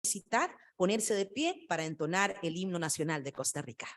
Solicitar ponerse de pie para entonar el himno nacional de Costa Rica.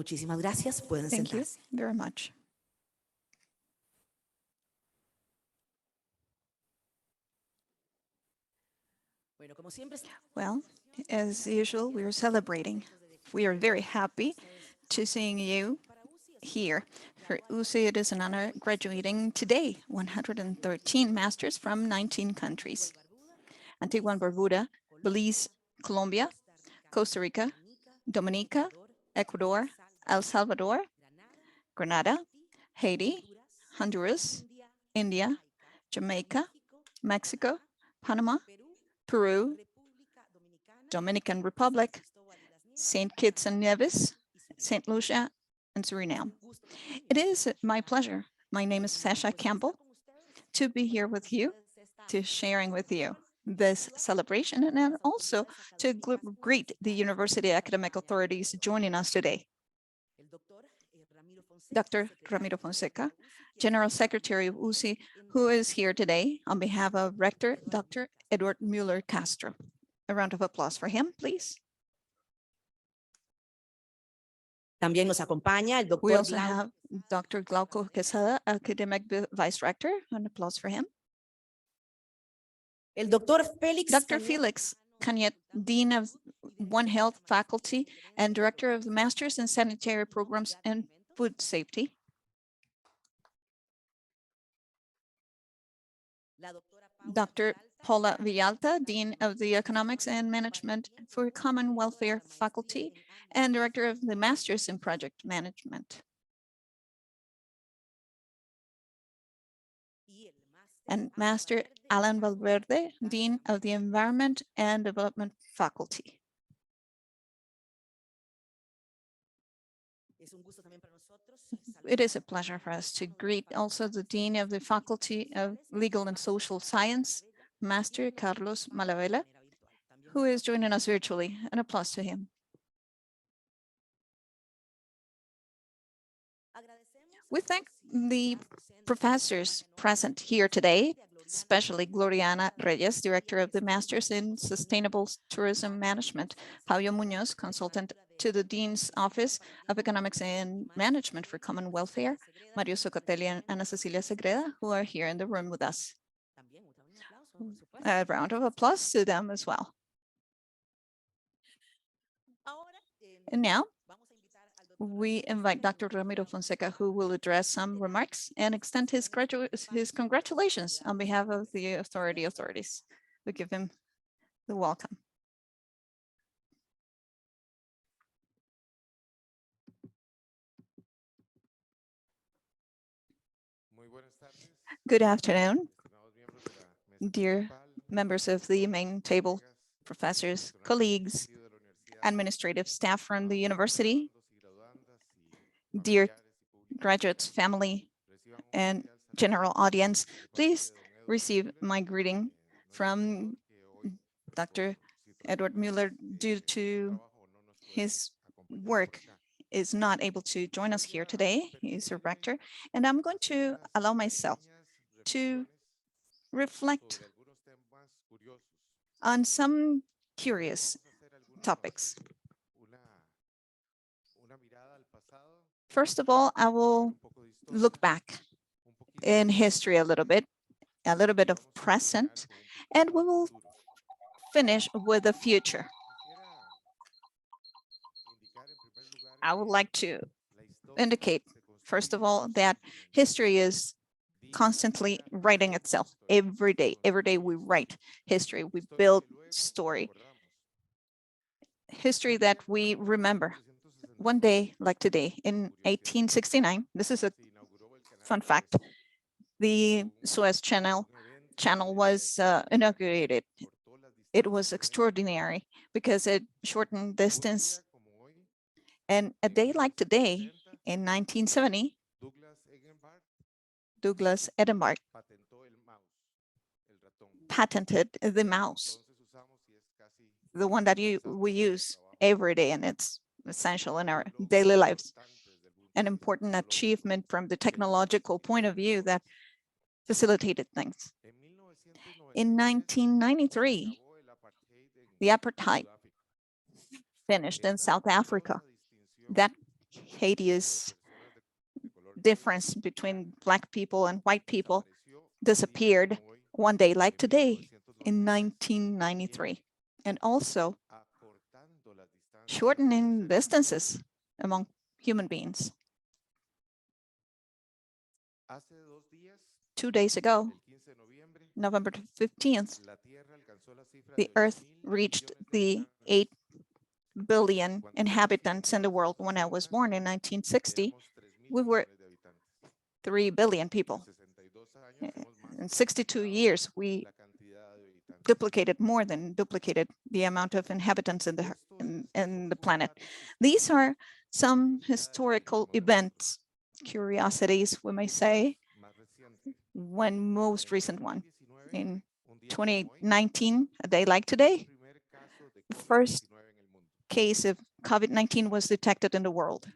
Muchísimas gracias. Pueden Thank you sentarse. very much. Bueno, como siempre, Well, as usual, we are celebrating. We are very happy to seeing you here. For UCI, it is an honor graduating today, 113 masters from 19 countries. Antigua and Barbuda, Belize, Colombia, Costa Rica, Dominica, Ecuador, El Salvador, Grenada, Haiti, Honduras, India, Jamaica, Mexico, Panama, Peru, Dominican Republic, St. Kitts and Nevis, St. Lucia, and Suriname. It is my pleasure. My name is Sasha Campbell to be here with you, to sharing with you this celebration, and then also to greet the university academic authorities joining us today. Dr. Ramiro Fonseca, General Secretary of UCI, who is here today on behalf of Rector Dr. Edward Mueller Castro. A round of applause for him, please. también nos acompaña el We doctor also have Dr. Glauco Quesada, Academic Vice Rector. An applause for him. el doctor Félix Dr. Cañet, Felix Cañet, Dean of One Health Faculty and Director of the Masters in Sanitary Programs and Food Safety. la doctora Dr. Paula Villalta, Dean of the Economics and Management for Common Welfare Faculty and Director of the Masters in Project Management. And Master Alan Valverde, Dean of the Environment and Development Faculty. It is a pleasure for us to greet also the Dean of the Faculty of Legal and Social Science, Master Carlos Malavela, who is joining us virtually. An applause to him. We thank the professors present here today, especially Gloriana Reyes, Director of the Masters in Sustainable Tourism Management, Fabio Munoz, Consultant to the Dean's Office of Economics and Management for Common Welfare, Mario Socatelli and Ana Cecilia Segreda, who are here in the room with us. A round of applause to them as well. And now, we invite Dr. Ramiro Fonseca, who will address some remarks and extend his congratulations on behalf of the authorities. We give him the welcome. Good afternoon, dear members of the main table, professors, colleagues, administrative staff from the university, dear graduates, family, and general audience, please receive my greeting from Dr. Edward Mueller. Due to his work, is not able to join us here today. He's a rector, and I'm going to allow myself to reflect on some curious topics. First of all, I will look back in history a little bit of present, and we will finish with the future. I would like to indicate, first of all, that history is constantly writing itself every day. Every day we write history, we build story. History that we remember. One day like today, in 1869, this is a fun fact, the Suez Channel was inaugurated. It was extraordinary because it shortened distance. And a day like today, in 1970, Douglas Edinburgh patented the mouse, the one that we use every day, and it's essential in our daily lives. An important achievement from the technological point of view that facilitated things. In 1993, the apartheid finished in South Africa. That hideous difference between Black people and white people disappeared one day like today in 1993. And also shortening distances among human beings. 2 days ago, November 15th, the Earth reached the 8 billion inhabitants in the world. When I was born in 1960, we were 3 billion people. In 62 years, we more than duplicated the amount of inhabitants in the planet. These are some historical events, curiosities, we may say. One most recent one, in 2019, a day like today, the first case of COVID-19 was detected in the world.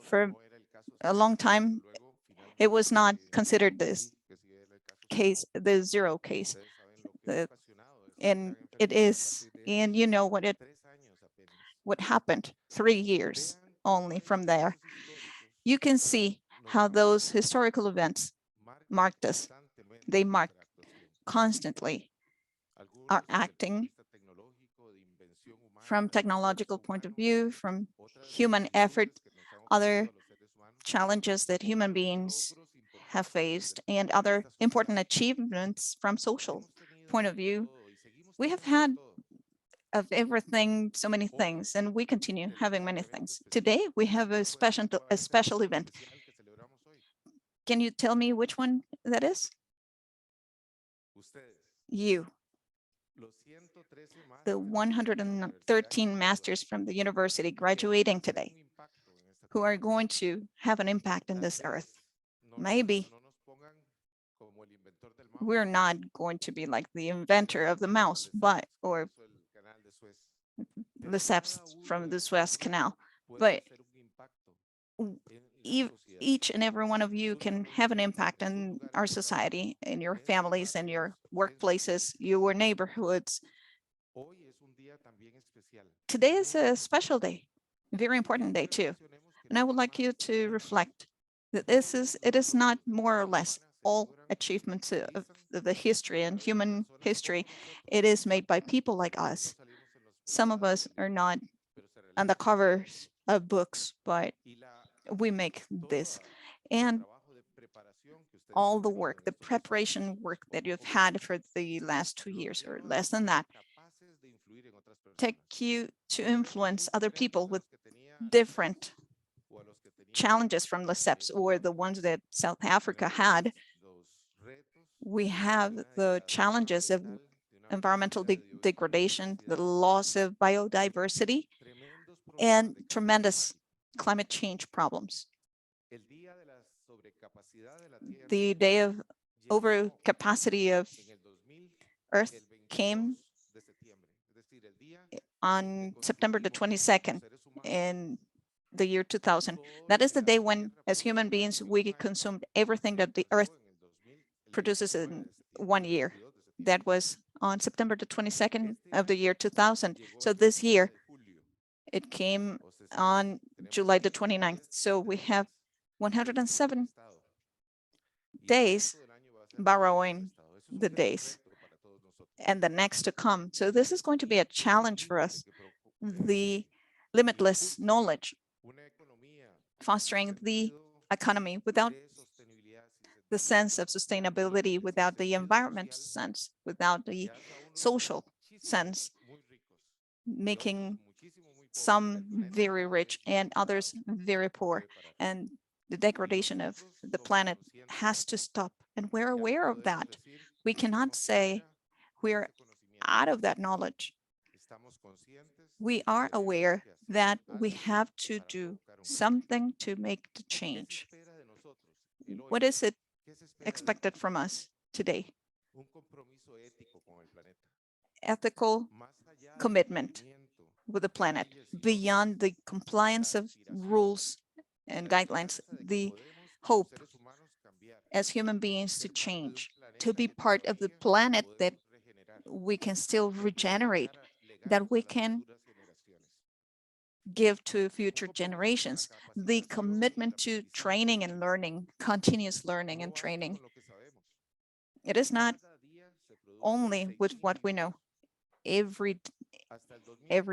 For a long time, it was not considered this case, the zero case. And it is, and you know what happened 3 years only from there. You can see how those historical events marked us. They mark constantly our acting from technological point of view, from human effort, other challenges that human beings have faced, and other important achievements from social point of view. We have had of everything, so many things, and we continue having many things. Today, we have a special event. Can you tell me which one that is? You. The 113 masters from the university graduating today, who are going to have an impact in this earth. Maybe we're not going to be like the inventor of the mouse, or Lesseps from the Suez Canal, but each and every one of you can have an impact in our society, in your families, in your workplaces, your neighborhoods. Today is a special day, a very important day too. And I would like you to reflect that it is not more or less all achievements of the history and human history. It is made by people like us. Some of us are not on the covers of books, but we make this. And all the work, the preparation work that you've had for the last 2 years or less than that, take you to influence other people with different challenges from Lesseps or the ones that South Africa had. We have the challenges of environmental degradation, the loss of biodiversity, and tremendous climate change problems. The day of overcapacity of Earth came on September the 22nd in the year 2000. That is the day when, as human beings, we consumed everything that the Earth produces in 1 year. That was on September the 22nd of the year 2000. So this year, it came on July the 29th. So we have 107 days borrowing the days and the next to come. So this is going to be a challenge for us. The limitless knowledge, fostering the economy without the sense of sustainability, without the environment sense, without the social sense, making some very rich and others very poor. And the degradation of the planet has to stop. And we're aware of that. We cannot say we're out of that knowledge. We are aware that we have to do something to make the change. What is it expected from us today? Ethical commitment with the planet, beyond the compliance of rules and guidelines, the hope as human beings to change, to be part of the planet that we can still regenerate, that we can give to future generations, the commitment to training and learning, continuous learning and training. It is not only with what we know. Every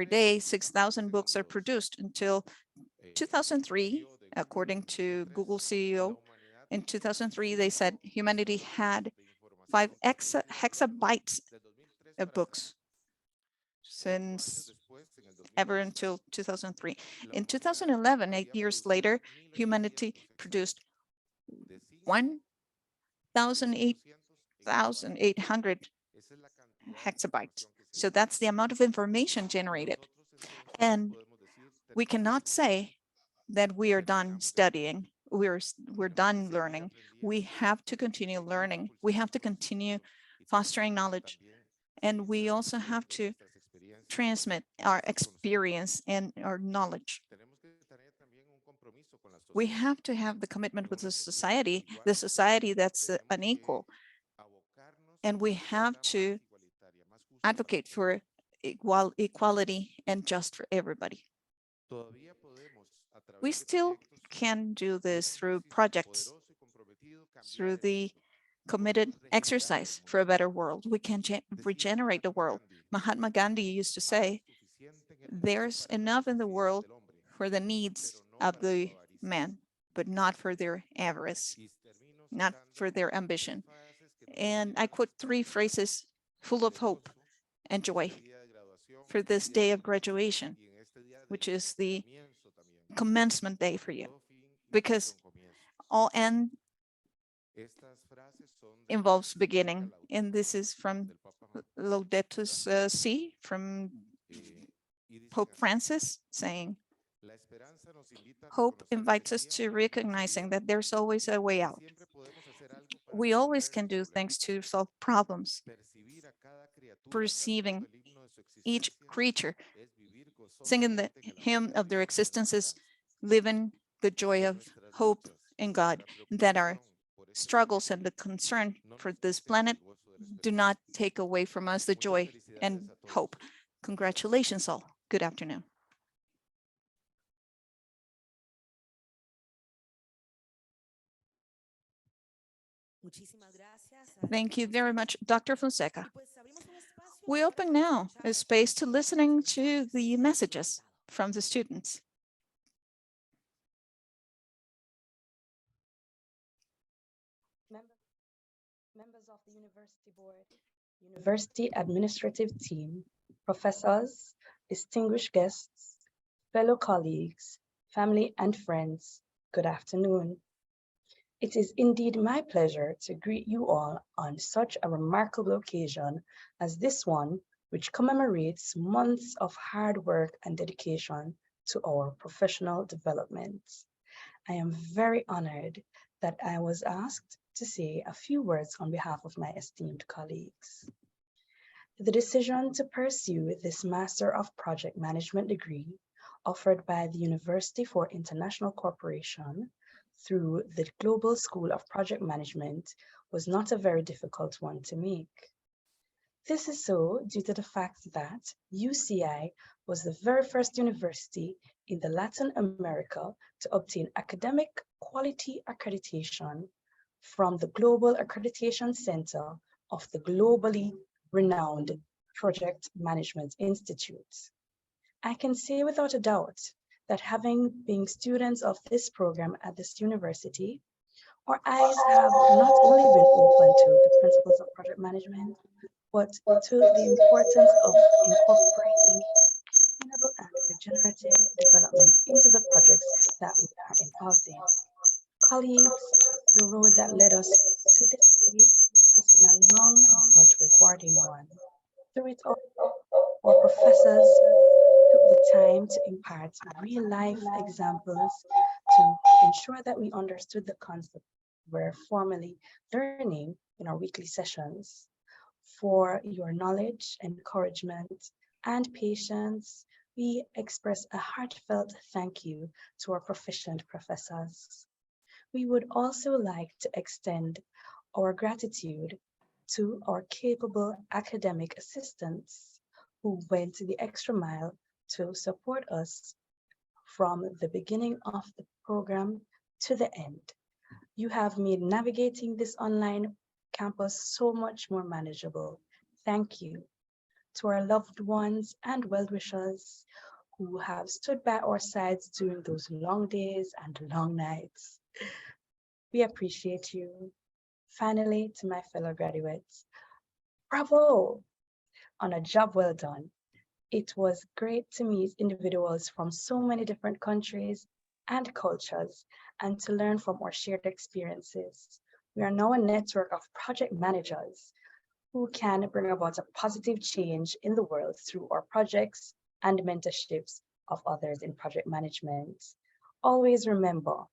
day, 6,000 books are produced. Until 2003, according to Google CEO, in 2003, they said humanity had 5 hexabytes of books since ever until 2003. In 2011, 8 years later, humanity produced 1,800 hexabytes. So that's the amount of information generated. And we cannot say that we are done studying, we're done learning. We have to continue learning. We have to continue fostering knowledge. And we also have to transmit our experience and our knowledge. We have to have the commitment with the society that's unequal. And we have to advocate for equality and just for everybody. We still can do this through projects, through the committed exercise for a better world. We can regenerate the world. Mahatma Gandhi used to say, there's enough in the world for the needs of the man, but not for their avarice, not for their ambition. And I quote 3 phrases full of hope and joy for this day of graduation, which is the commencement day for you, because all end involves beginning. And this is from Laudato Si, from Pope Francis, saying, hope invites us to recognizing that there's always a way out. We always can do things to solve problems. Perceiving each creature, singing the hymn of their existences, living the joy of hope in God, that our struggles and the concern for this planet do not take away from us the joy and hope. Congratulations all. Good afternoon. Thank you very much, Dr. Fonseca. We open now a space to listening to the messages from the students. Members of the University Board, University Administrative Team, professors, distinguished guests, fellow colleagues, family and friends, good afternoon. It is indeed my pleasure to greet you all on such a remarkable occasion as this one, which commemorates months of hard work and dedication to our professional development. I am very honored that I was asked to say a few words on behalf of my esteemed colleagues. The decision to pursue this Master of Project Management degree offered by the University for International Cooperation through the Global School of Project Management was not a very difficult one to make. This is so due to the fact that UCI was the very first university in the Latin America to obtain academic quality accreditation from the Global Accreditation Center of the globally renowned Project Management Institute. I can say without a doubt that having been students of this program at this university, our eyes have not only been open to the principles of project management, but to the importance of incorporating sustainable and regenerative development into the projects that we are involved in. Colleagues, the road that led us to this day has been a long but rewarding one. Through it all, our professors took the time to impart real life examples to ensure that we understood the concept we're formally learning in our weekly sessions. For your knowledge, encouragement, and patience, we express a heartfelt thank you to our proficient professors. We would also like to extend our gratitude to our capable academic assistants who went the extra mile to support us from the beginning of the program to the end. You have made navigating this online campus so much more manageable. Thank you. To our loved ones and well-wishers who have stood by our sides during those long days and long nights. We appreciate you. Finally, to my fellow graduates, bravo on a job well done. It was great to meet individuals from so many different countries and cultures and to learn from our shared experiences. We are now a network of project managers who can bring about a positive change in the world through our projects and mentorships of others in project management. Always remember,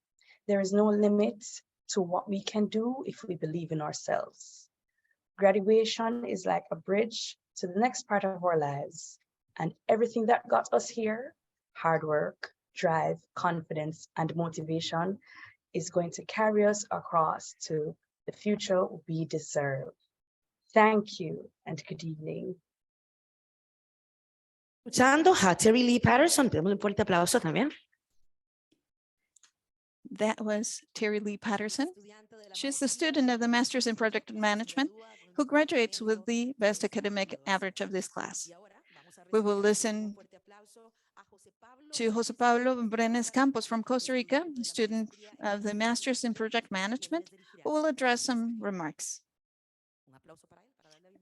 there is no limit to what we can do if we believe in ourselves. Graduation is like a bridge to the next part of our lives, and everything that got us here, hard work, drive, confidence, and motivation, is going to carry us across to the future we deserve. Thank you and good evening. Escuchando a Terry Lee Patterson, démosle un fuerte aplauso también. That was Terry Lee Patterson. She's the student of the Master's in Project Management who graduates with the best academic average of this class. We will listen to Jose Pablo Brenes Campos from Costa Rica, student of the Master's in Project Management, who will address some remarks.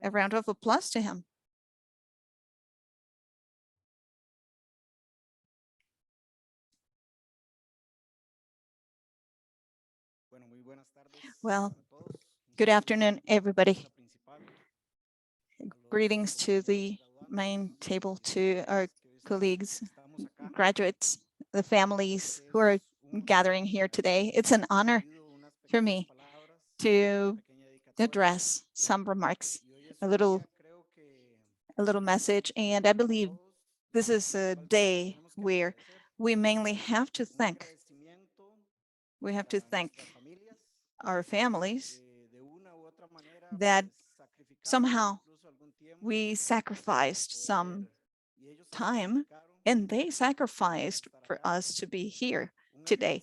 A round of applause to him. Well, good afternoon, everybody. Greetings to the main table, to our colleagues, graduates, the families who are gathering here today. It's an honor for me to address some remarks, a little message, and I believe this is a day where we mainly have to thank our families that somehow we sacrificed some time and they sacrificed for us to be here today.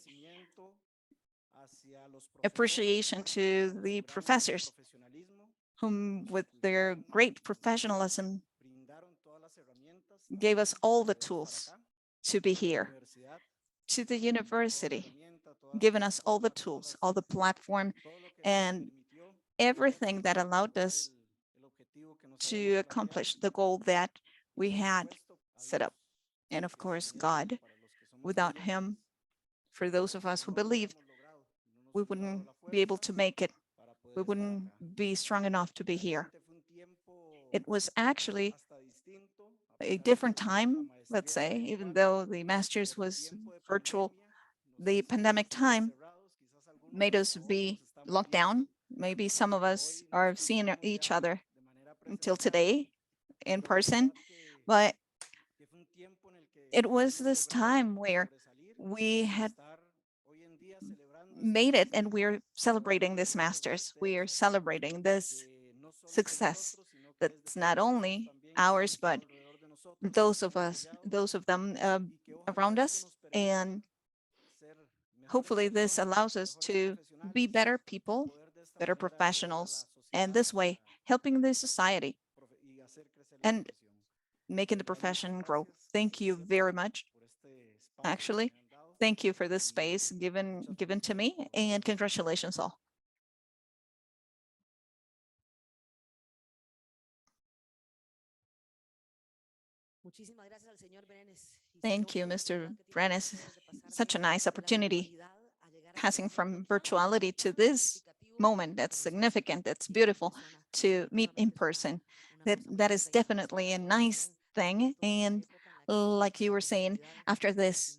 Appreciation to the professors whom with their great professionalism gave us all the tools to be here. To the university, given us all the tools, all the platform, and everything that allowed us to accomplish the goal that we had set up. And of course, God, without him, for those of us who believe, we wouldn't be able to make it. We wouldn't be strong enough to be here. It was actually a different time, let's say, even though the master's was virtual. The pandemic time made us be locked down. Maybe some of us are seeing each other until today in person, but it was this time where we had made it and we're celebrating this masters. We are celebrating this success that's not only ours, but those of them around us. And hopefully this allows us to be better people, better professionals, and this way helping the society and making the profession grow. Thank you very much. Actually, thank you for this space given to me, and congratulations all. Thank you, Mr. Brenes. Such a nice opportunity passing from virtuality to this moment that's significant, that's beautiful, to meet in person. That is definitely a nice thing. And like you were saying, after this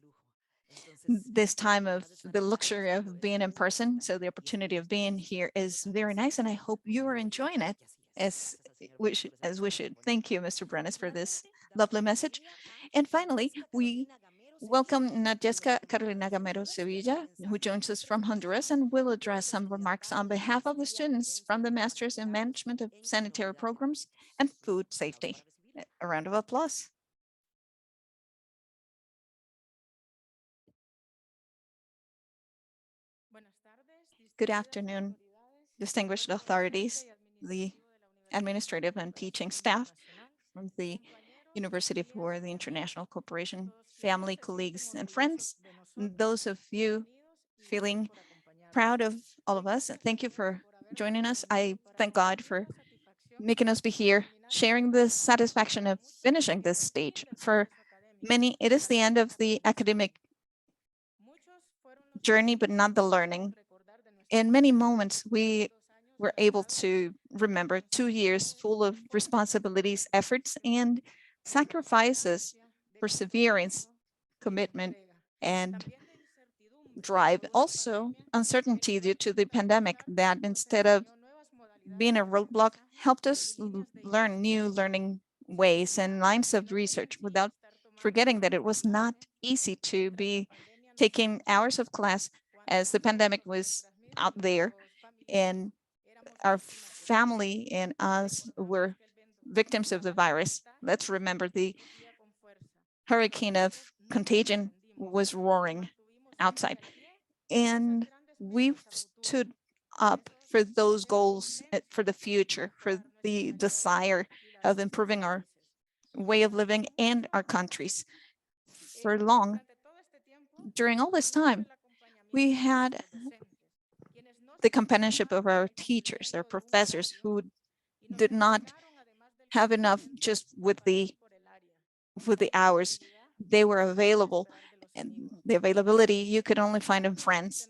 time of the luxury of being in person, so the opportunity of being here is very nice, and I hope you are enjoying it as we should. Thank you, Mr. Brenes, for this lovely message. And finally, we welcome Nadjeska Carolina Gamero Sevilla, who joins us from Honduras and will address some remarks on behalf of the students from the Masters in Management of Sanitary Programs and Food Safety. A round of applause. Good afternoon, distinguished authorities, the administrative and teaching staff from the University for the International Cooperation, family, colleagues, and friends, and those of you feeling proud of all of us. Thank you for joining us. I thank God for making us be here, sharing the satisfaction of finishing this stage. For many, it is the end of the academic journey, but not the learning. In many moments, we were able to remember 2 years full of responsibilities, efforts, and sacrifices, perseverance, commitment, and drive. Also, uncertainty due to the pandemic that, instead of being a roadblock, helped us learn new learning ways and lines of research, without forgetting that it was not easy to be taking hours of class as the pandemic was out there, and our family and us were victims of the virus. Let's remember, the hurricane of contagion was roaring outside, and we stood up for those goals, for the future, for the desire of improving our way of living and our countries. For long, during all this time, we had the companionship of our teachers, our professors, who did not have enough just with the hours. They were available, and the availability you could only find in friends.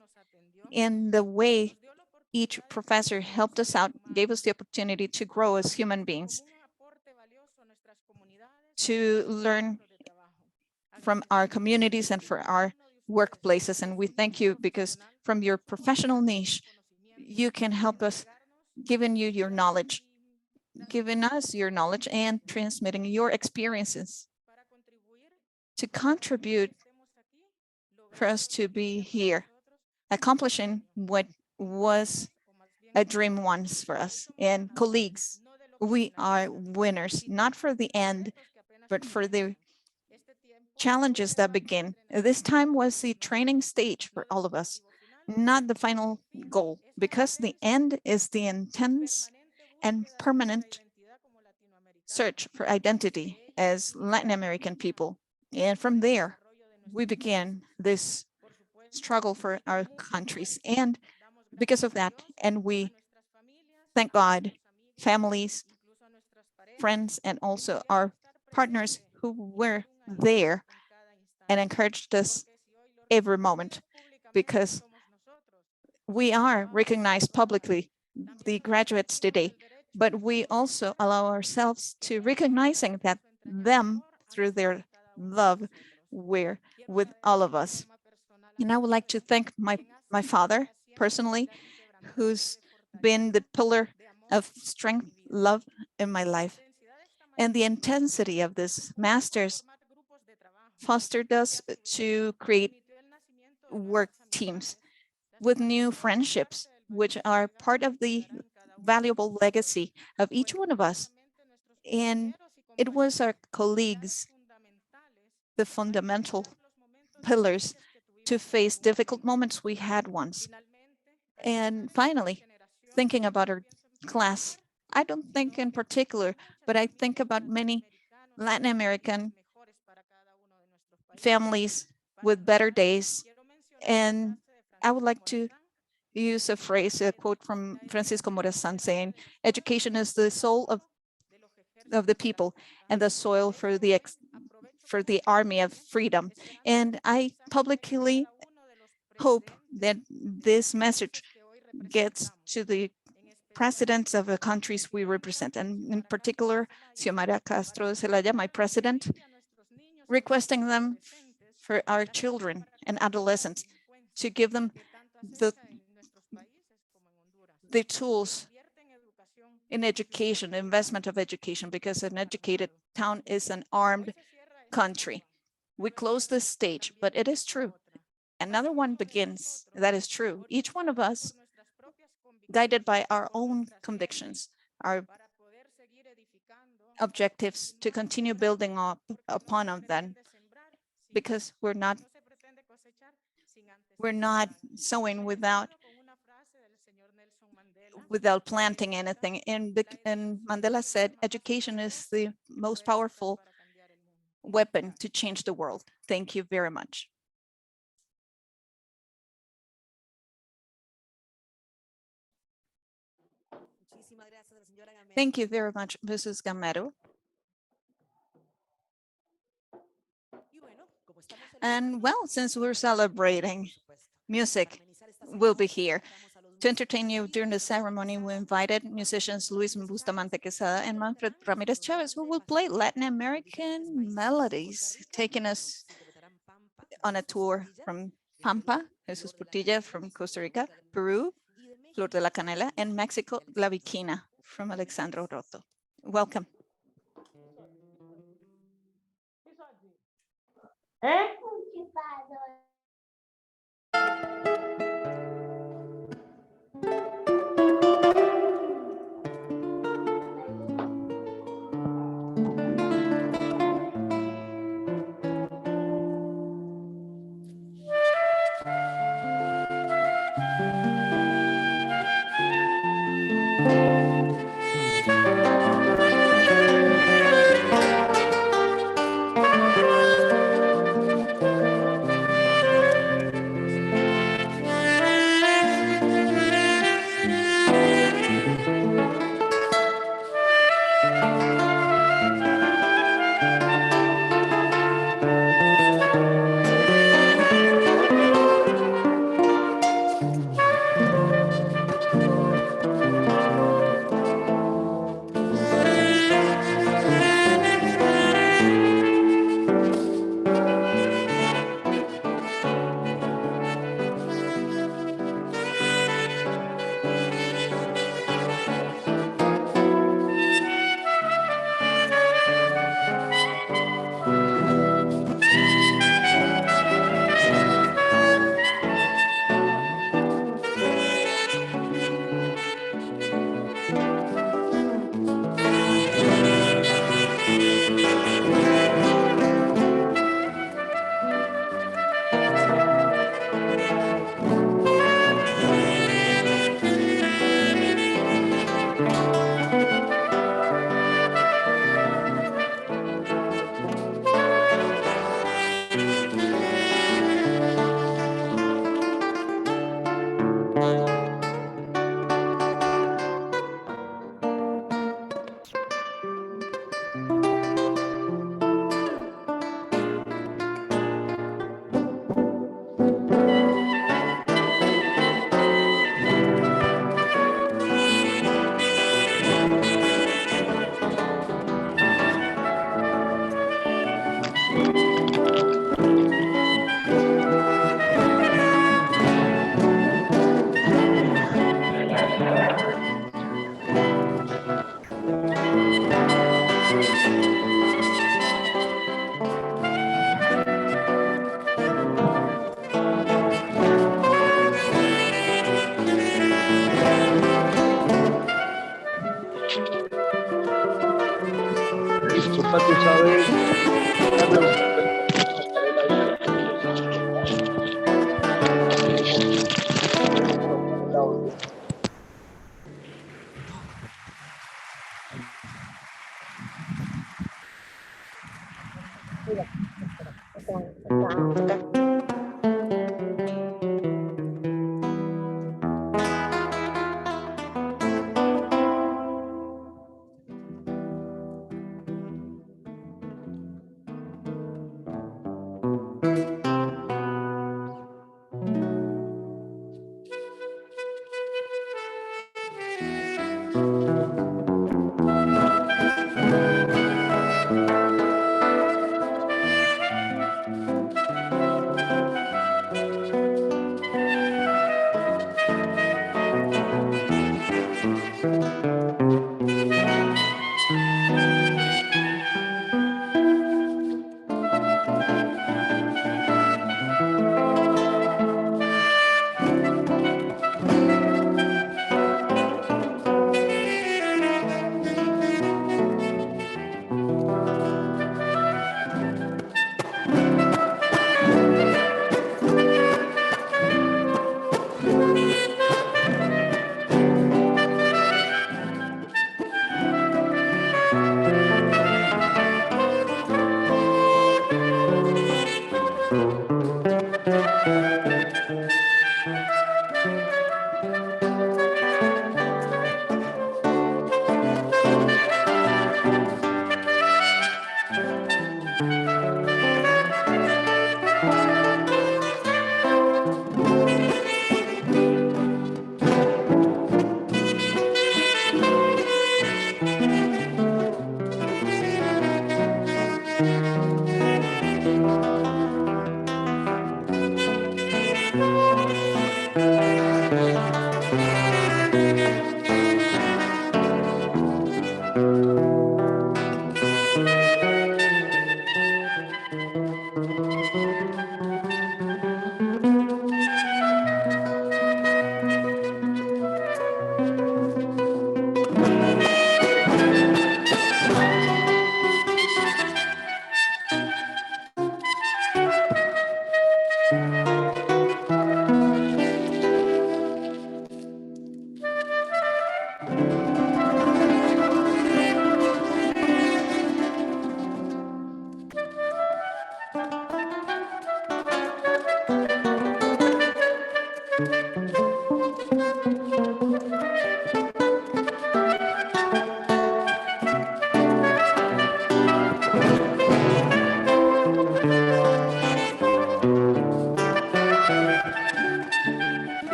And the way each professor helped us out gave us the opportunity to grow as human beings, to learn from our communities and for our workplaces. And we thank you, because from your professional niche, you can help us, giving you your knowledge, giving us your knowledge and transmitting your experiences to contribute for us to be here, accomplishing what was a dream once for us. And colleagues, we are winners, not for the end, but for the challenges that begin. This time was the training stage for all of us, not the final goal, because the end is the intense and permanent search for identity as Latin American people. And from there, we began this struggle for our countries. And because of that, and we thank God, families, friends, and also our partners who were there and encouraged us every moment, because we are recognized publicly, the graduates today, but we also allow ourselves to recognizing that them through their love were with all of us. And I would like to thank my father personally, who's been the pillar of strength, love in my life. And the intensity of this master's fostered us to create work teams with new friendships, which are part of the valuable legacy of each one of us. And it was our colleagues, the fundamental pillars to face difficult moments we had once. And finally, thinking about our class, I don't think in particular, but I think about many Latin American families with better days. And I would like to use a phrase, a quote from Francisco Morazan saying, education is the soul of the people and the soil for the army of freedom. And I publicly hope that this message gets to the presidents of the countries we represent, and in particular, Xiomara Castro Zelaya, my president, requesting them for our children and adolescents to give them the, the tools in education, investment of education, because an educated town is an armed country. We close this stage, but it is true. Another one begins. That is true. Each one of us, guided by our own convictions, our objectives to continue building up upon them, because we're not sowing without planting anything. And Mandela said, education is the most powerful weapon to change the world. Thank you very much. Thank you very much, Mrs. Gamero. And well, since we're celebrating, music will be here. To entertain you during the ceremony, we invited musicians Luis Bustamante Quesada and Manfred Ramirez Chavez, who will play Latin American melodies, taking us on a tour from Pampa, Jesus Portilla from Costa Rica, Peru, Flor de la Canela, and Mexico, La Viquina from Alexandro Roto. Welcome.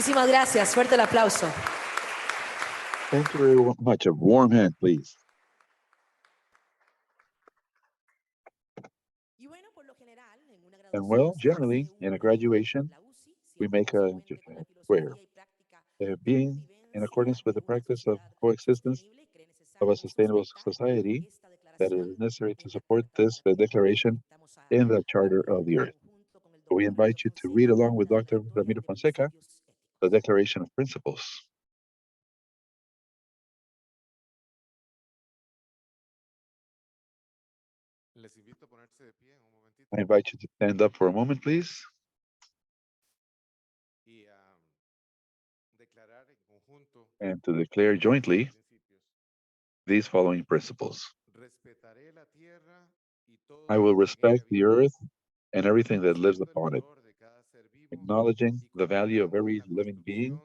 Muchísimas gracias. Fuerte el aplauso. Thank you very much. A warm hand, please. And well, generally, in a graduation, we make a prayer. Being in accordance with the practice of coexistence of a sustainable society that is necessary to support this declaration in the Charter of the Earth. We invite you to read along with Dr. Ramiro Fonseca the Declaration of Principles. I invite you to stand up for a moment, please. And to declare jointly these following principles. I will respect the earth and everything that lives upon it, acknowledging the value of every living being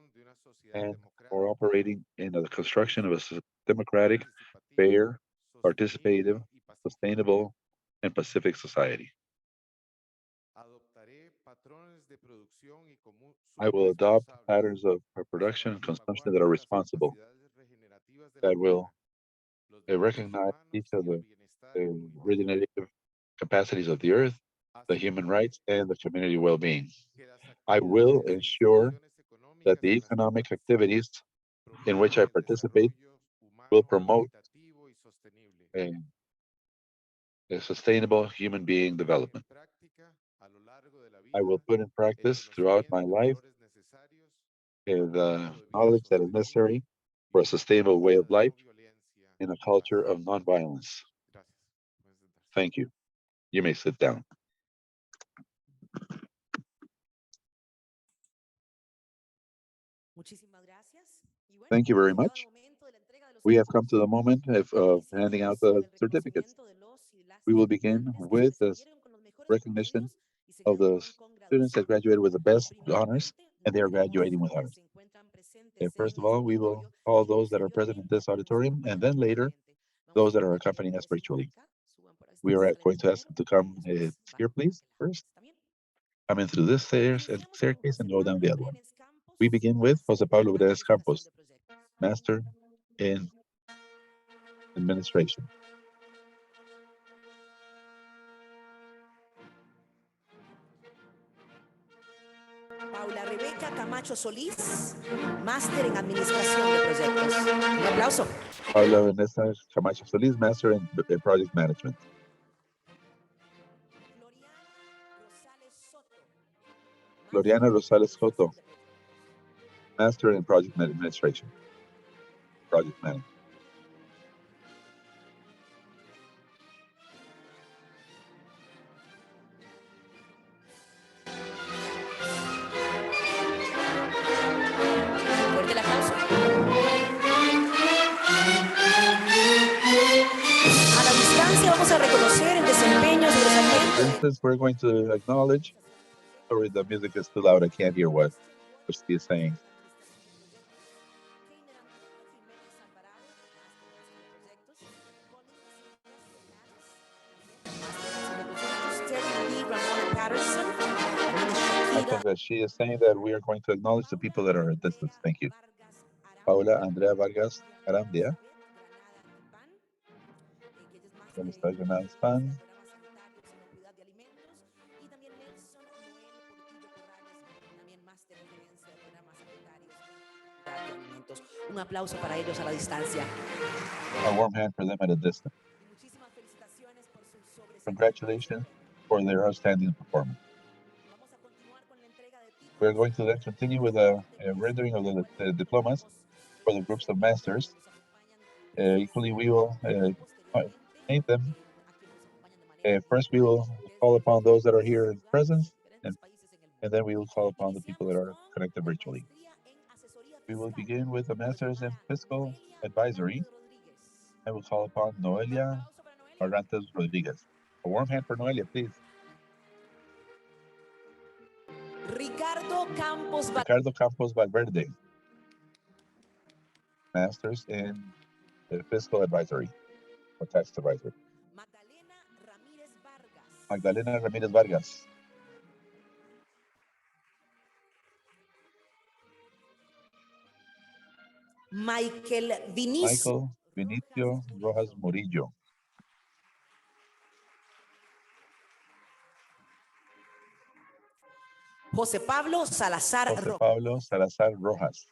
and for operating in the construction of a democratic, fair, participative, sustainable, and pacific society. I will adopt patterns of production and consumption that are responsible, that will recognize each of the regenerative capacities of the earth, the human rights, and the community well-being. I will ensure that the economic activities in which I participate will promote a sustainable human being development. I will put in practice throughout my life the knowledge that is necessary for a sustainable way of life in a culture of nonviolence. Thank you. You may sit down. Thank you very much. We have come to the moment of handing out the certificates. We will begin with the recognition of the students that graduated with the best honors, and they are graduating with honors. First of all, we will call those that are present in this auditorium, and then later, those that are accompanying us virtually. We are going to ask them to come here, please, first. Come in through this staircase and go down the other one. We begin with Jose Pablo Bredes Campos, Master in Administration. Paula Rebeca Camacho Solís, Máster en Administración de Proyectos. Un aplauso. Paula Vanessa Camacho Solís, Master in Project Management. Gloriana Rosales Soto, Master in Project Administration. Project Management. Fuerte el aplauso. A la distancia vamos a reconocer el desempeño sobresaliente. For instance, we're going to acknowledge. Sorry, the music is too loud. I can't hear what she is saying. I think that she is saying that we are going to acknowledge the people that are at distance. Thank you. Paula Andrea Vargas Arandia. Un aplauso para ellos a la distancia. A warm hand for them at a distance. Congratulations for their outstanding performance. We're going to then continue with a rendering of the diplomas for the groups of masters. Equally, we will name them. First, we will call upon those that are here in presence, and then we will call upon the people that are connected virtually. We will begin with a master's in fiscal advisory. I will call upon Noelia Barrantes Rodriguez. A warm hand for Noelia, please. Ricardo Campos Valverde, master's in fiscal advisory or tax advisory. Magdalena Ramirez Vargas. Michael Vinicio Michael Vinicio Rojas Murillo. José Pablo Salazar José Rojas. Pablo Salazar Rojas.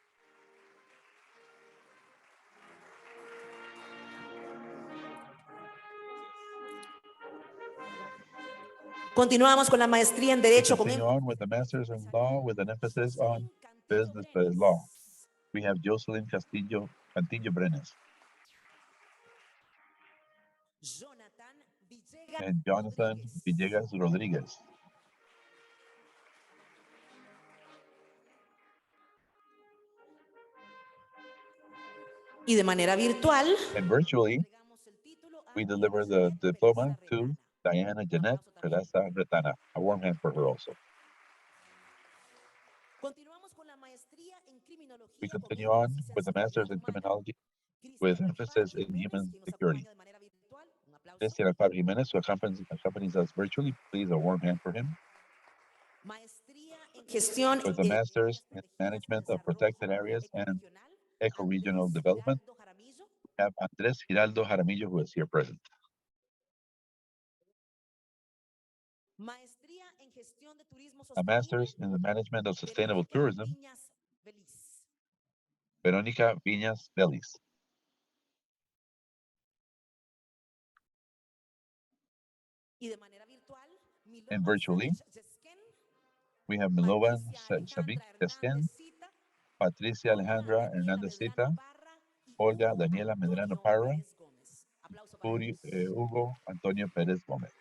Continuamos con la maestría en We Derecho con continue on with the Masters in Law with an emphasis on business law. We have Jocelyn Cantillo Brenes Jonathan Villegas. and Jonathan Villegas Rodriguez. Y de manera virtual, And virtually, we deliver the diploma to Diana Janet Teresa Retana. A warm hand for her also. continuamos con la maestría en We criminología con continue on énfasis en with the seguridad Masters in humana. Criminology Cristian with emphasis Alfaro in Jiménez, human quien nos security. acompaña de manera virtual. Un aplauso. Cristian Alfaro Jimenez, who accompanies us virtually, please a warm hand for him. Maestría en gestión With the Masters in Management of Protected Areas and Eco-Regional Development, we have Andrés Giraldo Jaramillo, who is here present. Maestría en gestión de turismo A Master's in the Management of Sustainable Tourism, Verónica Viñas Vélez. Y de manera virtual, And virtually, we have Milovan Savik Tesken, Patricia Alejandra Hernández Zita, Olga Daniela Medrano Parra, Hugo Antonio Pérez Gómez.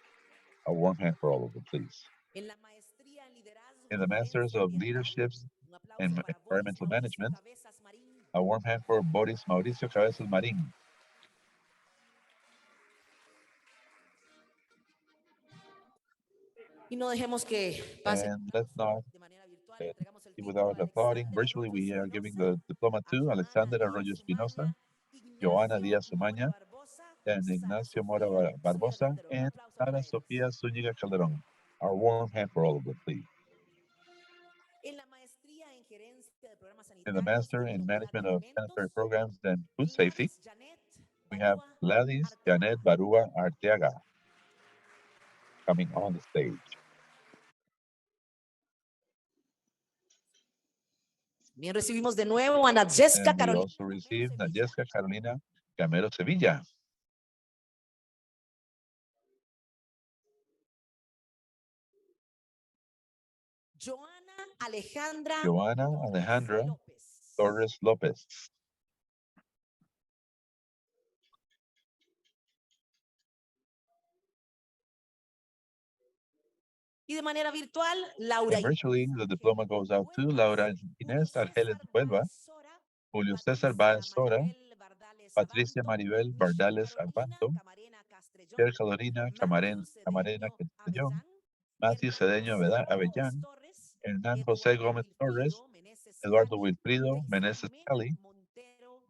A warm hand for all of them, please. In the Masters of Leaderships and Environmental Management, a warm hand for Boris Mauricio Cabezas Marín. Y no dejemos que pase. And let's not De manera virtual, le entregamos el título without a applauding. Alexandra Virtually, we Arroyo are giving Espinosa, the diploma to Joana Alexander Díaz Arroyo Espinosa, Umaña, Joana Ignacio Díaz Mora Umaña, Barbosa, and Sara Ignacio Sofía Mora Zúñiga Barbosa, Calderón. Un and aplauso para Sara ellos. Sofía Zúñiga Calderón. Our warm hand for all of them, please. En la maestría en gerencia de programas In the sanitarios Master y in calidad de Management of alimentos, Sanitary Programs and Food Safety, Gladys Janet we have Barúa Gladys Arteaga. Janet Barúa Arteaga coming on the stage. Bien, recibimos de nuevo a Nadjeska And we Carolina also received Nadjeska Carolina Gamero Sevilla. Joana Alejandra Joana Alejandra López. Torres López. Y de manera virtual, Laura And virtually, the diploma goes out to Laura Inés Argeles Huelva, Julio César Baez Sora, Patricia Maribel Bardales Arbanto, Pierre Carolina Camarena Castellón, Matthew Cedeño Avellán, Hernán José Gómez Torres, Eduardo Wilfrido Meneses Cali,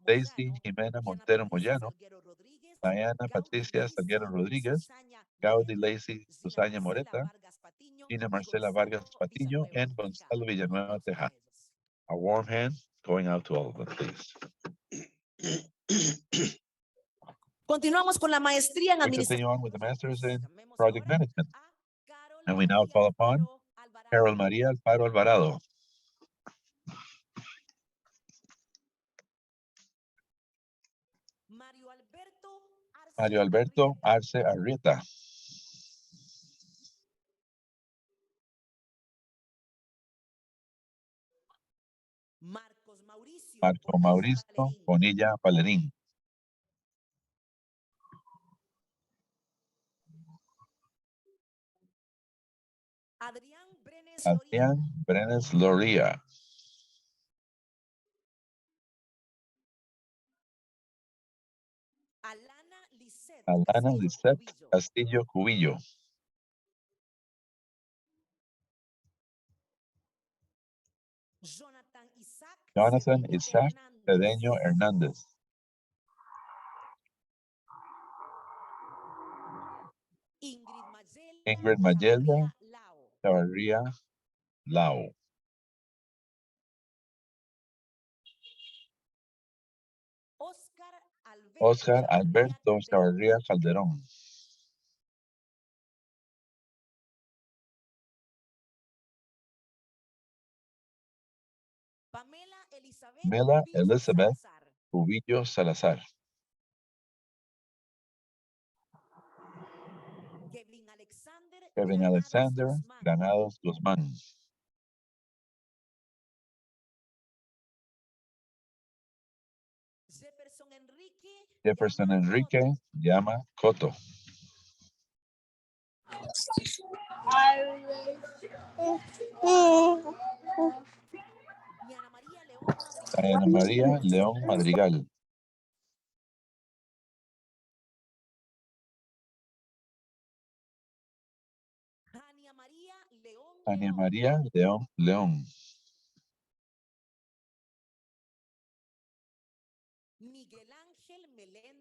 Daisy Jimena Montero Moyano, Diana Patricia Salguero Rodríguez, Gaudi Lacey Susana Moreta, Gina Marcela Vargas Patiño, and Gonzalo Villanueva Tejada. A warm hand going out to all of them, please. Continuamos con la maestría en We administración. continue on with the Masters in Project Management. And we now call upon Carol María Alfaro Alvarado. Mario Alberto Arce Arrieta. Marco Mauricio Bonilla Palerín. Adrián Brenes Loría. Alana Lisette Castillo Cubillo. Jonathan Isaac Cedeño Hernández. Ingrid Mayelda Chavarría Lau. Oscar Alberto Chavarría Calderón. Mela Elizabeth Cubillo Salazar. Kevin Alexander Granados Guzmán. Jefferson Enrique Llama Coto. Diana María León Madrigal. Tania María León León.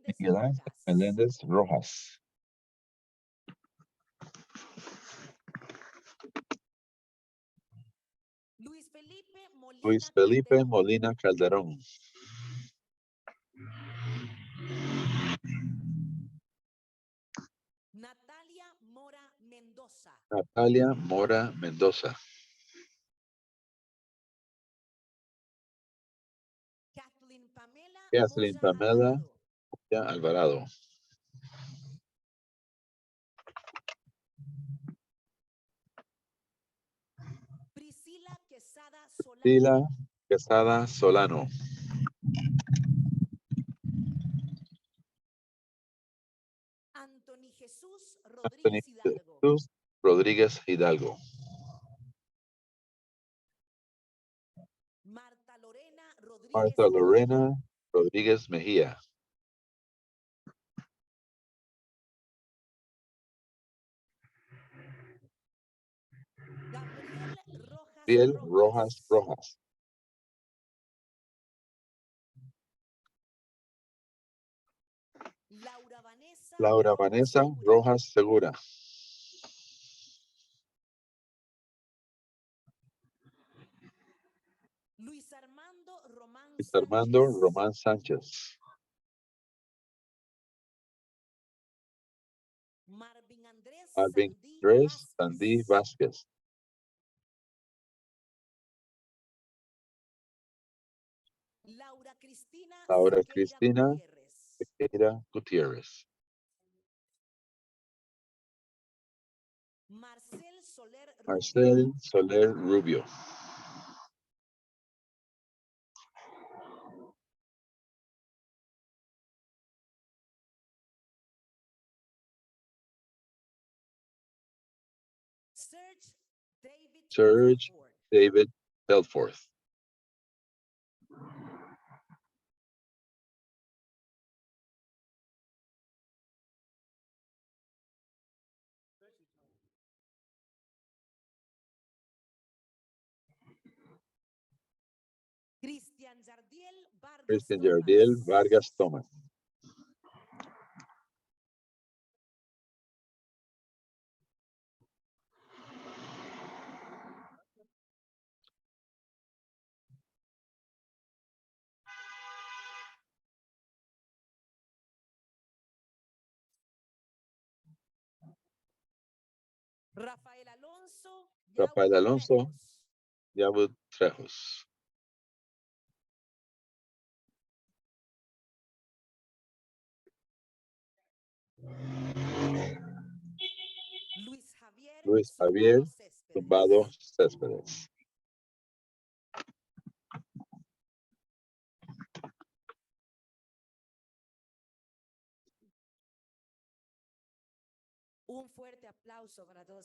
Miguel Ángel Meléndez Rojas. Luis Felipe Molina Calderón. Natalia Mora Mendoza. Kathleen Pamela Alvarado. Priscila Quesada Solano. Anthony Jesús Rodríguez Hidalgo. Marta Lorena Rodríguez Mejía. Gabriel Rojas Rojas. Laura Vanessa Rojas Segura. Luis Armando Román Sánchez. Marvin Andrés Sandí Vázquez. Laura Cristina Sequeira Gutiérrez. Marcel Soler Rubio. Serge David Belforth. Cristian Yardiel Vargas Thomas. Rafael Alonso Yabut Trejos. Luis Javier Tumbado Céspedes.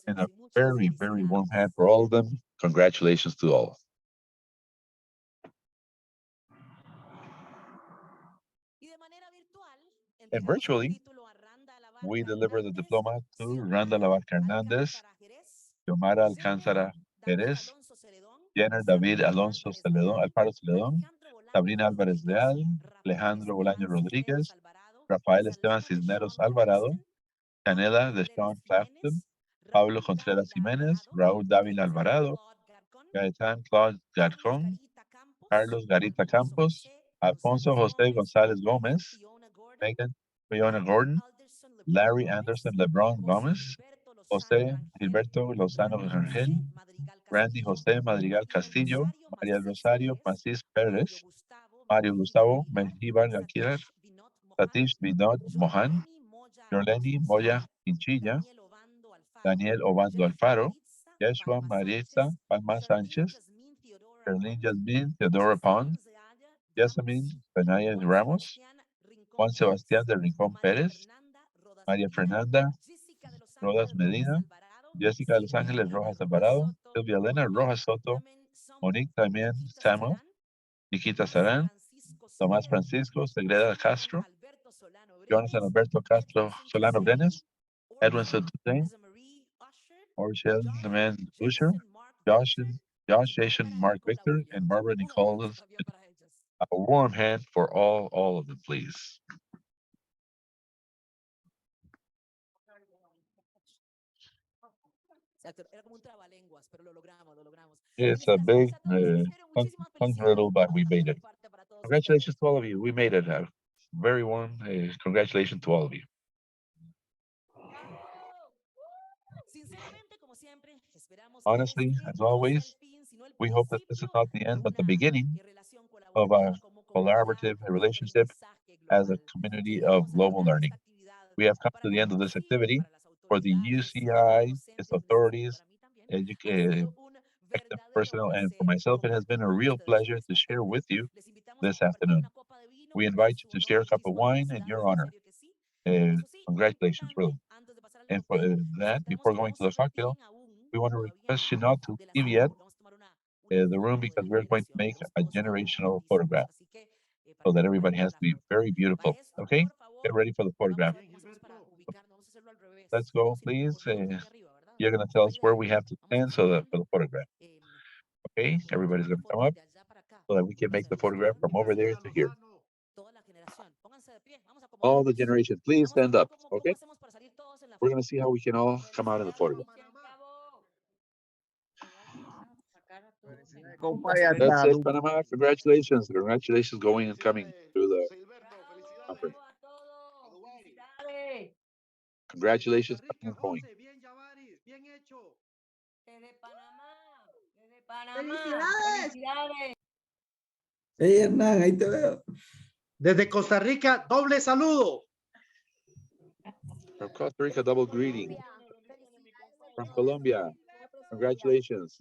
And a very, very warm hand for all of them. Congratulations to all. And virtually, we deliver the diploma to Randa Labarca Hernandez, Yomara Alcánzara Pérez, Jenner David Alonso Celedón, Alfaro Celedón, Sabrina Álvarez Leal, Alejandro Bolaño Rodríguez, Rafael Esteban Cisneros Alvarado, Canela de Sean Clapton, Pablo Contreras Jiménez, Raúl Dávila Alvarado, Gaetán Claude Garcón, Carlos Garita Campos, Alfonso José González Gómez, Megan Fiona Gordon, Larry Anderson LeBron Gómez, José Gilberto Lozano Rangel, Randy José Madrigal Castillo, María Rosario Francis Pérez, Mario Gustavo Mengíbar Alquiler, Satish Vinod Mohan, Yoleni Moya Quinchilla, Daniel Obando Alfaro, Yeshua Maritza Palma Sánchez, Perlin Yasmin Teodora Pons, Yasamin Benaya Ramos, Juan Sebastián de Rincón Pérez, María Fernanda Rodas Medina, Jessica de Los Ángeles Rojas Alvarado, Silvia Elena Rojas Soto, Monique también Samuel, Nikita Sarán, Tomás Francisco Segreda Castro, Jonathan Alberto Castro Solano Brenes, Edwin Sotomayor, Orchel Leman Usher, Josh Jason Mark Victor, and Barbara Nicole. A warm hand for all of them, please. It's a big tongue riddle, but we made it. Congratulations to all of you. We made it. Very warm congratulations to all of you. Honestly, as always, we hope that this is not the end, but the beginning of a collaborative relationship as a community of global learning. We have come to the end of this activity. For the UCI, its authorities, personnel, and for myself, it has been a real pleasure to share with you this afternoon. We invite you to share a cup of wine in your honor. Congratulations, really. And for that, before going to the cocktail, we want to request you not to leave yet the room because we're going to make a generational photograph so that everybody has to be very beautiful. Okay? Get ready for the photograph. Let's go, please. You're going to tell us where we have to stand for the photograph. Okay? Everybody's going to come up so that we can make the photograph from over there to here. All the generation, please stand up. Okay? We're going to see how we can all come out in the photograph. That's it, Panama. Congratulations. Congratulations going and coming through the conference. Congratulations coming and going. Hey Hernán, ahí te veo. Desde Costa Rica, doble saludo. From Costa Rica, double greeting. From Colombia, congratulations.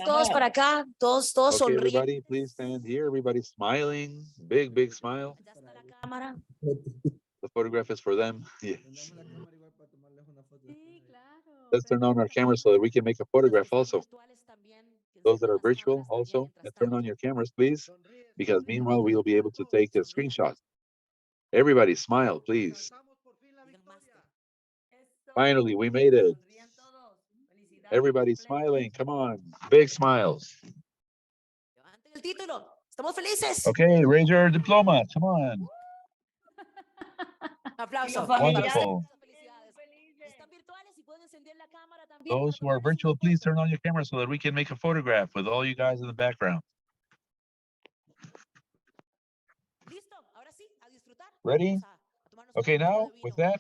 Todos para acá, todos Okay, sonriendo. everybody, please stand here. Everybody smiling. Big, big smile. The photograph is for them. Yes. Let's turn on our camera so that we can make a photograph also. Those that are virtual also, turn on your cameras, please, because meanwhile, we'll be able to take a screenshot. Everybody smile, please. Finally, we made it. Everybody smiling. Come on. Big smiles. Okay, raise your diploma. Come on. Wonderful. Those who are virtual, please turn on your camera so that we can make a photograph with all you guys in the background. Ready? Okay, now with that,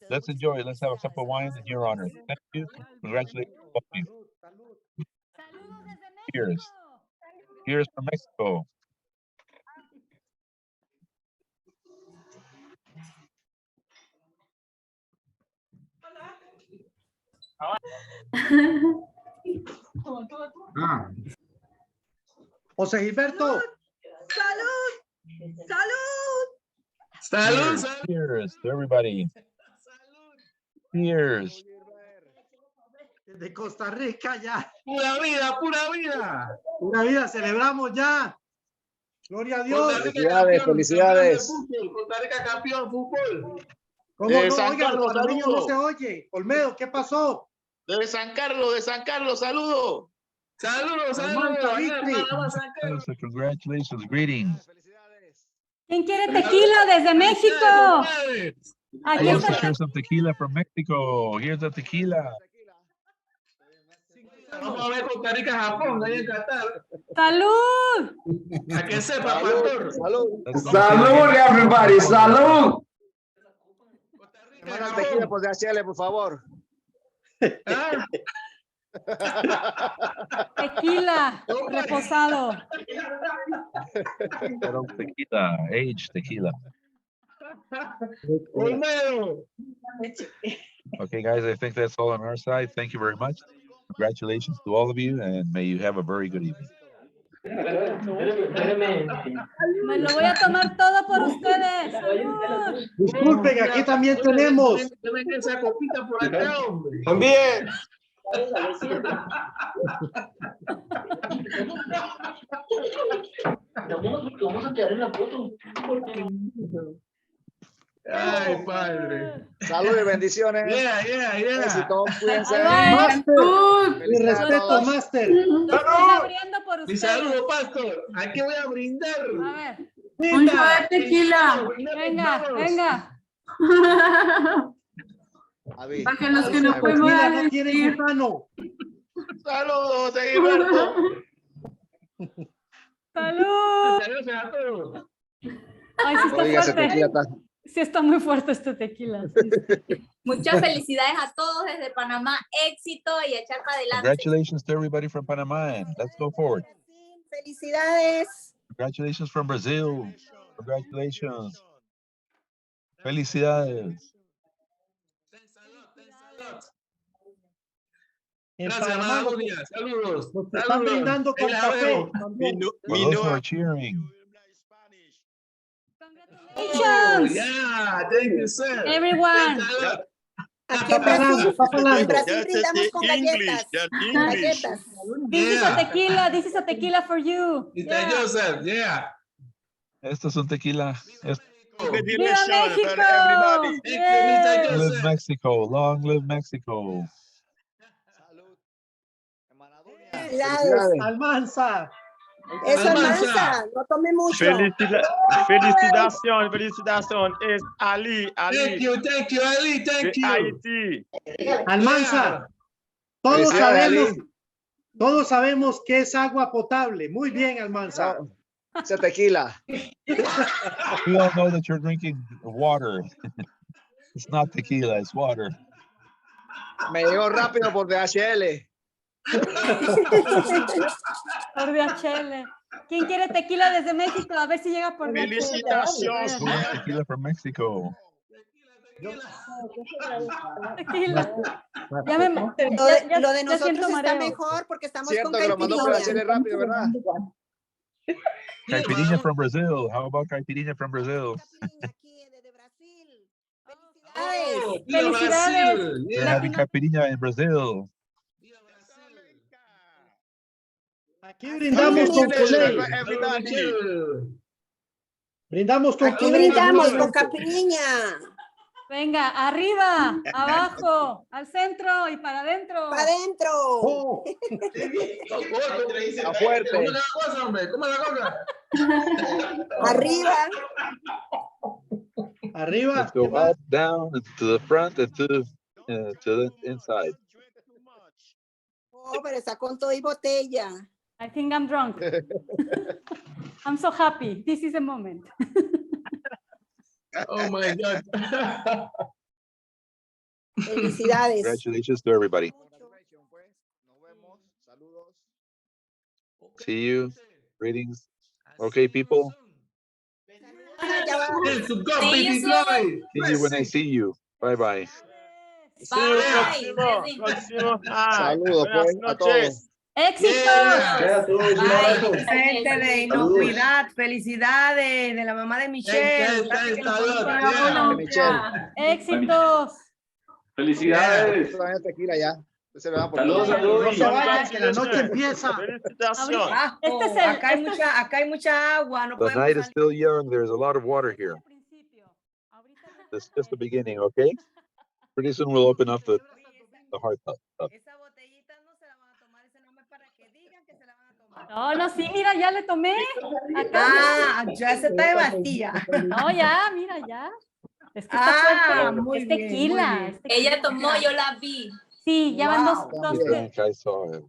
let's enjoy. Let's have a cup of wine in your honor. Thank you. Congratulations to you. Cheers. Cheers from Mexico. José Gilberto. ¡Salud! ¡Salud! Cheers. Cheers to everybody. Cheers. Desde Costa Rica ya. ¡Pura vida, pura vida! Pura vida, celebramos ya. Gloria a Dios. Felicidades, felicidades. Costa Rica campeón, fútbol. ¿Cómo no? San Oiga, los Carlos, panameños no saludos. se oye. Olmedo, ¿qué pasó? De San Carlos, saludos. Saludos, Almanza, Victory. San Carlos. Congratulations. Greetings. ¿Quién quiere tequila desde México? Aquí Let's está. share some tequila from Mexico. Here's the tequila. Vamos a ver Costa Rica, Japón, ahí en Qatar. ¡Salud! A que sepa, Salud, pastor. salud. Salud, everybody. Salud. Costa Rica, Hermano, tequila Japón. por DHL, por favor. ¿Ah? Tequila, reposado. Pero tequila, aged tequila. Olmedo. Okay, guys, I think that's all on our side. Thank you very much. Congratulations to all of you, and may you have a very good evening. Me lo voy a tomar todo por ustedes. ¡Salud! Disculpen, aquí también tenemos. Ven esa copita por acá, hombre. También. Ay, padre. Salud y bendiciones. Yeah. Éxito, cuídense. Bye, bye. Mi respeto, Master. Lo estoy abriendo por Mi ustedes. saludo, pastor. Aquí voy a brindar. A ver. Linda. Tequila. Venga. Avi. Para los que no Tequila no tiene gusano. Saludos, Egilberto. ¡Salud! Saludos a todos. Ay, sí No digas está tequila, fuerte. Sí está muy fuerte este tequila. Muchas felicidades a todos desde Panamá, éxito y echar para adelante. Congratulations to everybody from Panama, and let's go forward. Felicidades. Congratulations from Brazil. Congratulations. Felicidades. En Gracias, Panamá Magonia. Saludos. nos están brindando con café. también. For those who are cheering, Congratulations, Yeah, thank you, sir. everyone. Aquí en Brasil, en Brasil brindamos con galletas. Galletas. This is a tequila for you. Mr. Yeah. Joseph, yeah. esto es un tequila. ¡Viva México! Thank you, Yeah. Mr. Long live Joseph. Mexico. Long live Mexico. Salud. Hermana Dunia, Felicidades. felicidades. Almanza. Eso, Almanza. Almanza, no tome mucho. Felicitación. Es Ali, Thank you, Ali. Thank you. Haití. Almanza. Todos Felicidades, sabemos, todos sabemos que es agua potable. Muy bien, Almanza. No, ese tequila. We all know that you're drinking water. It's not tequila, it's water. Me llegó rápido por DHL. Por DHL. ¿Quién quiere tequila desde México? A ver si llega por DHL. Felicitaciones. Who wants tequila from Mexico? Tequila. Ya me, Lo ya de nosotros siento está mareo. mejor porque estamos con Siento que lo mandó por caipirinha. DHL rápido, ¿verdad? Caipirinha from Brazil. How about caipirinha from Brazil? Caipirinha aquí desde Brasil. Felicidades. Oh, viva Felicidades. Brasil. They're Yeah. having caipirinha in Brazil. Aquí brindamos con Kool-Aid. Everybody. Brindamos con Aquí Kool-Aid. brindamos con caipirinha. Venga, arriba, abajo, al centro y para adentro. Para adentro. Oh, Está fuerte. ¿Cómo es la cosa, hombre? ¿Cómo es la cosa? Arriba. arriba. Let's go up, down, and to the front, and to the inside. Oh, pero está con todo y botella. I think I'm drunk. I'm so happy. This is the moment. Oh, my God. Felicidades. Congratulations to everybody. Nos vemos. Saludos. See you. Greetings. Okay, people. Ya va. Yes, to God See be you the soon. glory. See you when I see you. Bye bye. Bye. Próximo. Saludos, Buenas pues, a todos. noches. ¡Éxito! Yeah. Gente de inocuidad, felicidades de la mamá de Michelle. Thank you, saludos. De Michelle. ¡Éxitos! Felicidades. Esto es tequila ya. Se me va por Saludos, todo. saludos. No se vayan, que la noche empieza. Felicitaciones. Ah, Este es el- acá hay mucha agua, no The podemos night is salir. still young. There's a lot of water here. This is just the beginning, okay? Pretty soon we'll open up the hard tub. Esa botellita no se la van a tomar, ese nombre para que digan que se la van a tomar. No, sí, mira, ya le tomé. Acá. Ah, ya se está de bastilla. No, ya, mira, ya. Es que está Ah, fuerte. muy Es bien, tequila. muy bien. es tequila. Ella tomó, yo la vi. Sí, ya van Wow. dos I think I saw it.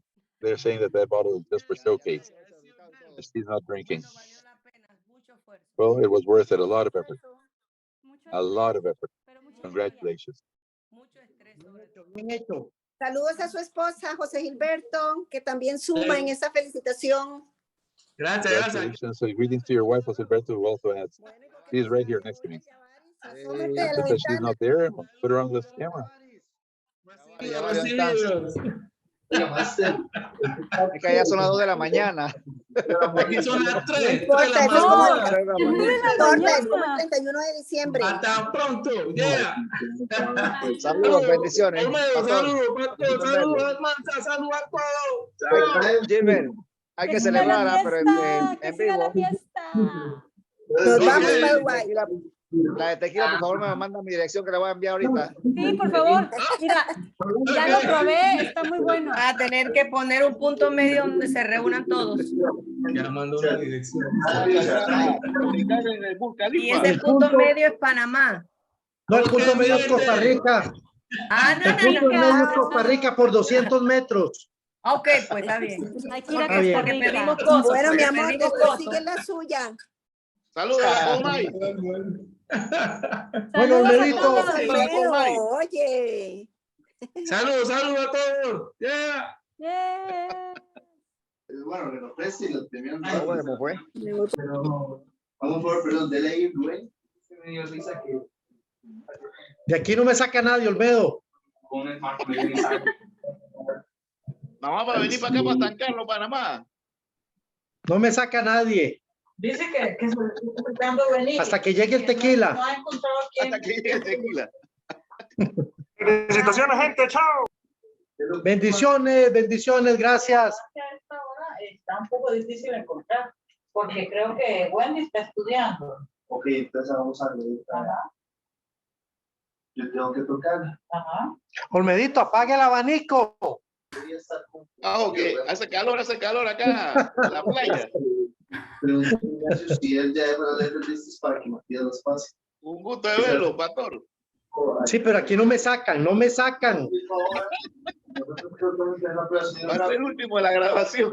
they're saying that that bottle is just for showcase. She's not drinking. Well, it was worth it. A lot of effort. A lot of effort. Congratulations. Bien hecho. Saludos a su esposa, José Gilberto, que también suma en esa felicitación. Gracias, gracias. Congratulations. So greetings to your wife, Jose Alberto, who also adds. She's right here next to me. Asómate a la Because she's ventana. not there, put her on the camera. Recibidos. Es que allá son las 2 de la mañana. Aquí son las 3. 3 de importa, la eso es como el- madrugada. 3 de la Es muy de mañana. la importa, es como el mañana. 31 de diciembre. Hasta pronto. Yeah. Saludos, bendiciones. Olmedo, Pastor. saludos, pastor, saludos, Almanza, saludos a todos. Chao. Gilbert, hay que siga la celebrar, pero fiesta, que en siga la vivo. fiesta. Nos vamos Ok. para Uruguay. La de tequila, por favor, me manda mi dirección que le voy a enviar ahorita. Sí, por favor. Mira, ya lo probé, está muy bueno. Va a tener que poner un punto medio donde se reúnan todos. Ya mandó una dirección. En el Burj Y Khalifa. ese punto medio es Panamá. No, el punto medio es Costa Rica. Ah, El punto medio es Costa Rica por 200 metros. Ok, pues está bien. Hay que ir a Está bien. Costa Porque Rica. pedimos fotos. Bueno, mi porque amor, pedimos después fotos. sigue la suya. Saludos a Comay. Bueno, Saludos a Olmedito. todos. Alfredo, oye. Saludos, saludos a todos. Yeah. Yeah. Bueno, le ofrece y lo terminaron. Ah, bueno, pues. Pero, vamos por, perdón, dele ahí, Rubén. Me dio risa que De aquí no me saca nadie, Olmedo. Vamos a venir para acá, para San Carlos, Panamá. No me saca nadie. Dice que se está intentando venir. Hasta que llegue el tequila. No ha encontrado quién. Hasta que llegue el tequila. Felicitaciones, gente. Chao. Bendiciones, bendiciones, gracias. A esta hora está un poco difícil encontrar, porque creo que Wendy está estudiando. ok, entonces vamos a ver. Ajá, Yo tengo que tocar. ajá. Olmedito, apague el abanico. Debería estar con- Ah, ok. Hace calor acá en la playa. Pregunté a Ignacio si él ya dejó las letras listas para que Matías las pase. Un gusto de verlo, pastor. Sí, pero aquí no me sacan, no me sacan. Va a ser el último de la grabación.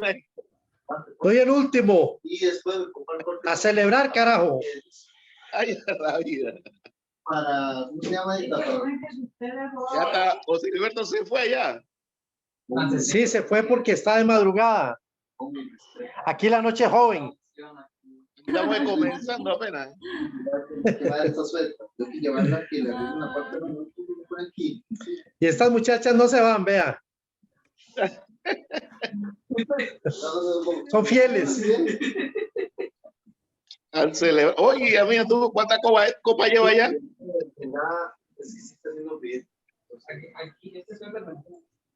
Soy el último. Y después me compré el corte A celebrar, carajo. Ay, la vida. para, ¿cómo se llama? Ya está. José Gilberto se fue ya. Sí, se fue porque está de madrugada. Aquí la noche es joven. Estamos comenzando apenas. Llevar esta suelta. Tengo que llevarla aquí, le abrí una parte de la noche por aquí. Y estas muchachas no se van, vea. Son fieles. Al celebrar. Oye, amiga, ¿tú cuántas copas lleva ya? Nada, es que sí está haciendo bien. Aquí, este es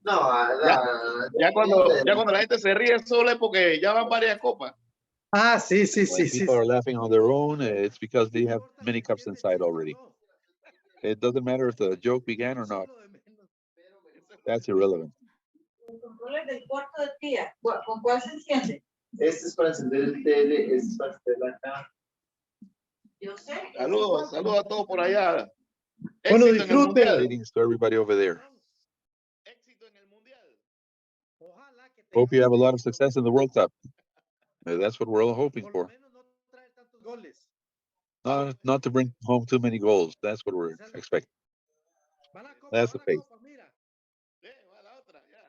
No, Ya cuando la gente se ríe solo es porque ya van varias copas. Ah, sí, sí, When sí, sí. people are laughing on their own, it's because they have many cups inside already. It doesn't matter if the joke began or not. That's irrelevant. Los controles del cuarto de tía, ¿con cuál se enciende? Este es para encender el tele, este es para encender acá. Yo sé. Saludos a todos por allá. Bueno, Éxito en el disfruten. mundial. Greetings to everybody over there. Éxito en el mundial. Hope you have a lot of success in the World Cup. That's what we're all hoping for. Not to bring home too many goals. That's what we're expecting. That's the faith. Va la otra, ya.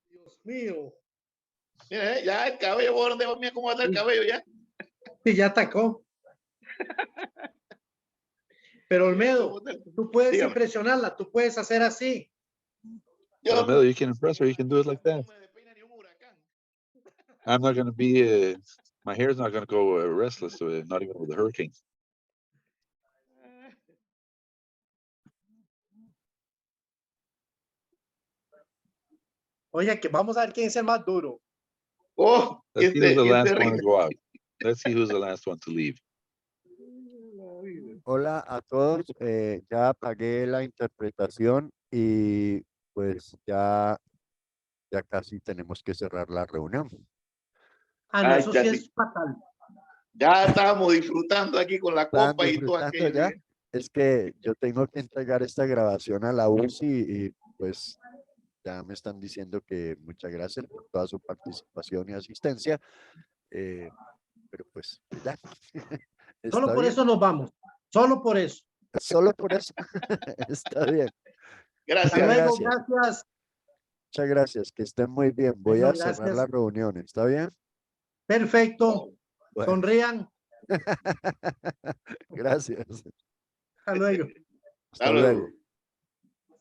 Dios mío. Mira, ya el cabello, ¿por dónde va? Mira cómo está el cabello ya. Sí, ya atacó. Pero Olmedo, tú puedes Dígame. impresionarla, tú puedes hacer así. Almedo, you can impress her. You can do it like that. I'm not going to be. My hair's not going to go restless. Not even with the hurricane. Oye, que vamos a ver quién es el más duro. Oh, Let's see who's the ¿quién last se one to rinde? go out. Let's see who's the last one to leave. Hola a todos, ya pagué la interpretación y pues ya casi tenemos que cerrar la reunión. Ah, no, Ay, eso sí casi. es fatal. Ya estábamos disfrutando aquí con la ¿Están copa y todo disfrutando aquello. ya? ¿Eh? Es que yo tengo que entregar esta grabación a la UCI y pues ya me están diciendo que muchas gracias por toda su participación y asistencia. Pero pues ya. Solo Está por bien. eso nos vamos. Solo por eso. Solo por eso. Está bien. Hasta Gracias. luego, Gracias. gracias. Muchas gracias. Que estén muy bien. Voy Bueno, a cerrar la gracias. reunión. ¿Está bien? Perfecto. Bueno. Sonrían. Gracias. Hasta luego. Hasta luego.